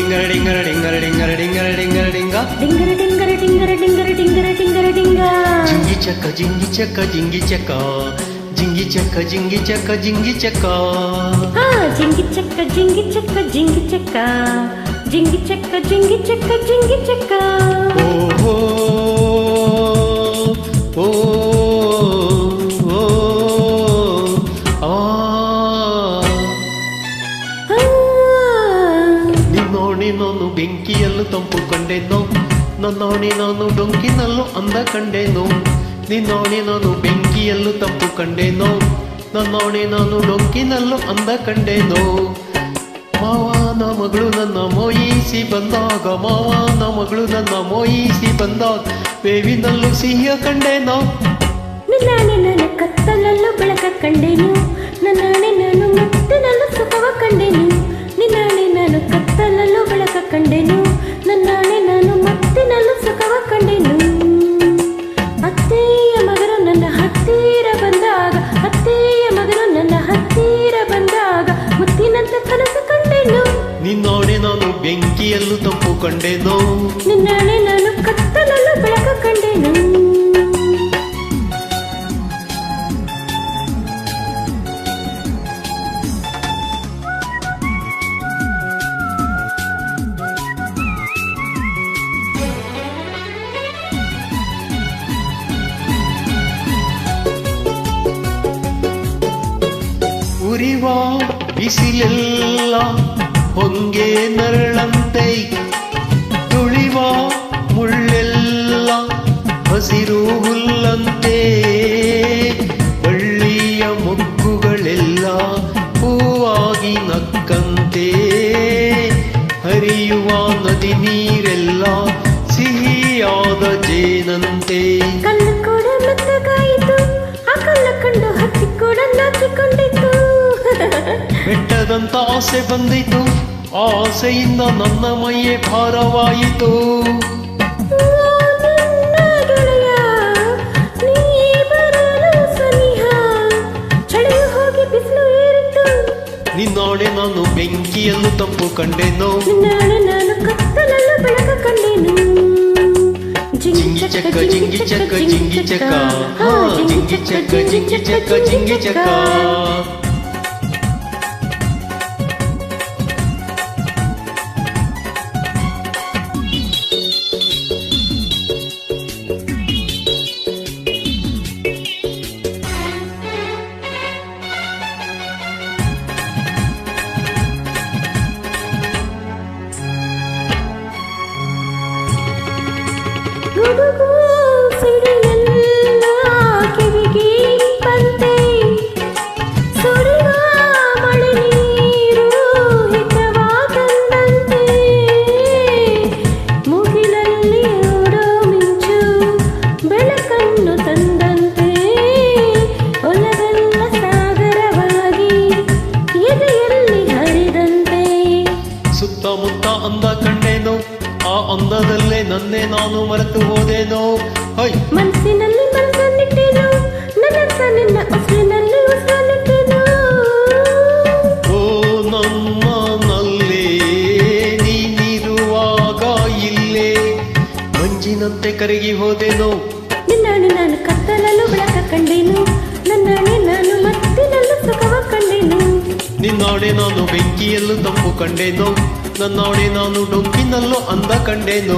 ಡಿಂಗರ ಡಿಂಗರ ಡಿಂಗರ ಡಿಂಗರ ಡಿಂಗರ ಡಿಂಗರ ಡಿಂಗ ಡಿಂಗರ ಡಿಂಗರ ಡಿಂಗರ ಡಿಂಗರ ಡಿಂಗರ ಡಿಂಗರ ಡಿಂಗ ಜಿಂಗಿ ಚಕ್ಕ ಜಿಂಗಿ ಚಕ್ಕ ಜಿಂಗಿ ಚಕ್ಕ ಜಿಂಗಿ ಚಕ್ಕ ಜಿಂಗಿ ಚಕ್ಕ ಜಿಂಗಿ ಚಕ್ಕ ಹಾ ಜಿಂಗಿ ಚಕ್ಕ ಜಿಂಗಿ ಚಕ್ಕ ಜಿಂಗಿ ಚಕ್ಕ ಜಿಂಗಿ ಚಕ್ಕ ಜಿಂಗಿ ಚಕ್ಕ ಜಿಂಗಿ ಚಕ್ಕ ಓಹೋ ಓ ನಿನ್ನೋಣಿ ನಾನು ಬೆಂಕಿಯಲ್ಲೂ ತಂಪು ಕಂಡೆನು ನನ್ನೋಣಿ ನಾನು ಡೊಂಕಿನಲ್ಲೂ ಅಂದ ಕಂಡೆನು ನಿನ್ನೋಣಿ ನಾನು ಬೆಂಕಿಯಲ್ಲೂ ತಂಪು ಕಂಡೆನು ನನ್ನೋಣಿ ನಾನು ಡೊಂಕಿನಲ್ಲೂ ಅಂದ ಕಂಡೆನು ಮಾವನ ಮಗಳು ನನ್ನ ಮೋಯಿಸಿ ಬಂದಾಗ ಮಾವನ ಮಗಳು ನನ್ನ ಮೋಯಿಸಿ ಬಂದಾಗ ಬೇವಿನಲ್ಲೂ ಸಿಹಿಯ ಕಂಡೆನು ನಿನ್ನಾಣೆ ನಾನು ಕತ್ತಲಲ್ಲೂ ಬೆಳಕ ಕಂಡೆನು ನನ್ನಾಣೆ ನಾನು ಮುತ್ತಿನಲ್ಲೂ ಸುಖವ ಕಂಡೆನು ನಿನ್ನಾಣೆ ನಾನು ಕತ್ತಲಲ್ಲೂ ಬೆಳಕ ಕಂಡೆನು ನನ್ನಾಣೆ ನಾನು ಮುತ್ತಿನಲ್ಲೂ ಸುಖವ ಕಂಡೆನು ಅತ್ತೆಯ ಮಗನು ನನ್ನ ಹತ್ತಿರ ಬಂದಾಗ ಅತ್ತೆಯ ಮಗನು ನನ್ನ ಹತ್ತಿರ ಬಂದಾಗ ಮುತ್ತಿನಂತ ಕನಸು ಕಂಡೆನು ನಿನ್ನೋಣೆ ನಾನು ಬೆಂಕಿಯಲ್ಲೂ ತಂಪು ಕಂಡೆನು ನಿನ್ನಾಣೆ ನಾನು ಕತ್ತಲಲ್ಲೂ ಬೆಳಕ ಕಂಡೆನು ಉರಿವ ಬಿಸಿಲೆಲ್ಲ ಹೊಂಗೆ ನರಳಂತೆ ತುಳಿವ ಮುಳ್ಳೆಲ್ಲ ಹಸಿರು ಹುಲ್ಲಂತೆ ಬಳ್ಳಿಯ ಮೊಗ್ಗುಗಳೆಲ್ಲ ಹೂವಾಗಿ ನಕ್ಕಂತೆ ಹರಿಯುವ ನದಿ ನೀರೆಲ್ಲ ಸಿಹಿಯಾದ ಜೇನಂತೆ ಕಲ್ಲು ಕೂಡ ಮೆತ್ತಗಾಯಿತು ಆ ಕಲ್ಲ ಕಂಡು ಹತ್ತಿ ಕೂಡ ನಾಚಿಕೊಂಡಿತು ಬೆಟ್ಟದಂತ ಆಸೆ ಬಂದಿತು ಆಸೆಯಿಂದ ನನ್ನ ಮೈಯೇ ಭಾರವಾಯಿತು ಗೆಳೆಯ ನೀ ಬರಲು ಸನಿಹ ಚಳಿಯು ಹೋಗಿ ಬಿಸಿಲು ಏರಿತು ನಿನ್ನೋಡೆ ನಾನು ಬೆಂಕಿಯಲ್ಲೂ ತಂಪು ಕಂಡೆನು ನಿನ್ನಾಣೆ ನಾನು ಕತ್ತಲಲ್ಲೂ ಬೆಳಕ ಕಂಡೆನು ಜಿಂಗಿ ಚಕ್ಕ ಜಿಂಗಿ ಚಕ್ಕ ಜಿಂಗಿ ಚಕ್ಕ ಹಾ ಜಿಂಗಿ ಚಕ್ಕ ಜಿಂಗಿ ಚಕ್ಕ ಜಿಂಗಿ ಚಕ್ಕ ಗುಡುಗು ಸಿಡಿಲೆಲ್ಲ ಕಿವಿಗೆ ಬಂತೆ ಸುರಿವ ಮಳೆ ನೀರು ಹಿತವಾದಂತೆ ಮುಗಿಲಲ್ಲಿ ಓಡೋ ಮಿಂಚು ಬೆಳಕನ್ನು ತಂದಂತೆ ಒಲವೆಲ್ಲ ಸಾಗರವಾಗಿ ಎದೆಯಲ್ಲಿ ಹರಿದಂತೆ ಸುತ್ತಮುತ್ತ ಅಂದ ಕಂಡೇನೋ ಆ ಅಂದದಲ್ಲೇ ನನ್ನೇ ನಾನು ಮರೆತು ಹೋದೇನೋ ಹೈ ಮನಸ್ಸಿನಲ್ಲಿ ಮನಸ್ಸನ್ನಿಟ್ಟೇನು ನನ್ನ ನಿನ್ನ ಉಸಿರಿನಲ್ಲಿ ಉಸಿರನ್ನಿಟ್ಟೇನು ಓ ನಮ್ಮನಲ್ಲೇ ನೀನಿರುವಾಗ ಇಲ್ಲೇ ಮಂಜಿನಂತೆ ಕರಗಿ ಹೋದೇನೋ ನಿನ್ನಾಣೆ ನಾನು ಕತ್ತಲಲ್ಲೂ ಬೆಳಕ ಕಂಡೆನು ನನ್ನಾಣೆ ನಾನು ಮತ್ತಿನಲ್ಲೂ ಸುಖವ ಕಂಡೆನು ನಿನ್ನೋಡೆ ನಾನು ಬೆಂಕಿಯಲ್ಲೂ ತಂಪು ಕಂಡೇನೋ ನನ್ನೋಡೆ ನಾನು ಡೊಂಕಿನಲ್ಲೂ ಅಂದ ಕಂಡೇನೋ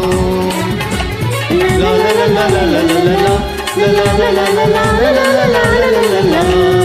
ಲಾ ಲಾ ಲಾ ಲಾ ಲಾ ಲಾ ಲಾ ಲಾ ಲಾ ಲಾ ಲಾ ಲಾ ಲಾ ಲಾ ಲಾ ಲಾ ಲಾ ಲಾ.